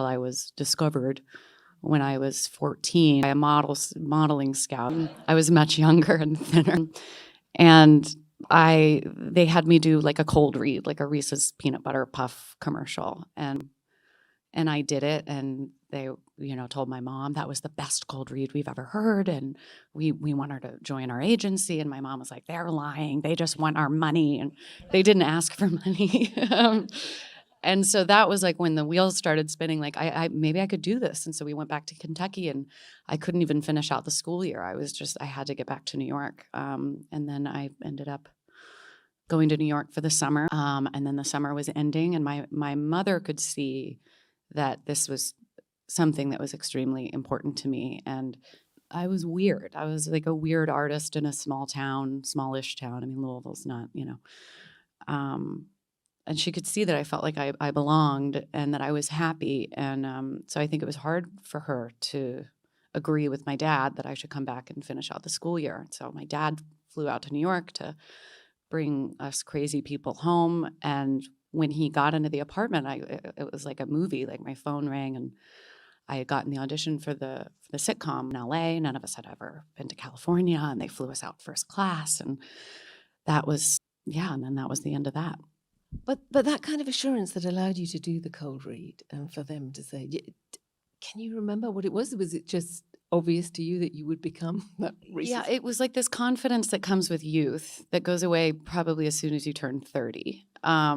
I was discovered when I was 14 by a modeling scout. I was much younger and thinner. And they had me do like a cold read, like a Reese's peanut butter puff commercial. And I did it, and they, told my mom that was the best cold read we've ever heard, and we want her to join our agency. And my mom was like, they're lying. They just want our money, and they didn't ask for money. And so that was like when the wheels started spinning, like I maybe I could do this. And so we went back to Kentucky, and I couldn't even finish out the school year. I had to get back to New York. And then I ended up going to New York for the summer. And then the summer was ending, and my mother could see that this was something that was extremely important to me. And I was weird. I was like a weird artist in a smallish town. I mean, Louisville's not, and she could see that I felt like I belonged and that I was happy. And so I think it was hard for her to agree with my dad that I should come back and finish out the school year. So my dad flew out to New York to bring us crazy people home. And when he got into the apartment, it was like a movie. Like my phone rang, and I had gotten the audition for the sitcom in LA. None of us had ever been to California, and they flew us out first class. And that was, and then that was the end of that. But that kind of assurance that allowed you to do the cold read and for them to say, can you remember what it was? Was it just obvious to you that you would become that Reese's? Yeah, it was like this confidence that comes with youth that goes away probably as soon as you turn 30. I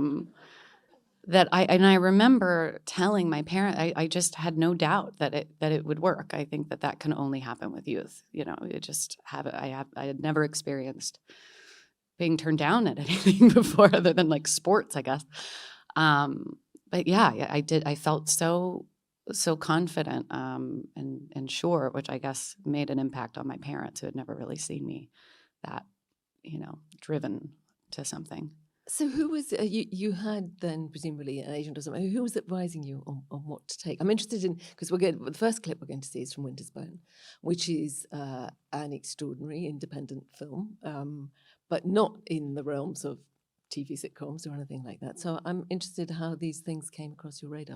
remember telling my parent, I just had no doubt that it would work. I think that can only happen with youth. I had never experienced being turned down at anything before other than like sports, I guess. But yeah, I did. I felt so confident and sure, which I guess made an impact on my parents, who had never really seen me that, driven to something. So who was, you had then presumably an agent or something, who was advising you on what to take? I'm interested in, because the first clip we're going to see is from sBone, which is an extraordinary independent film, but not in the realms of TV sitcoms or anything like that. So I'm interested how these things came across your radar.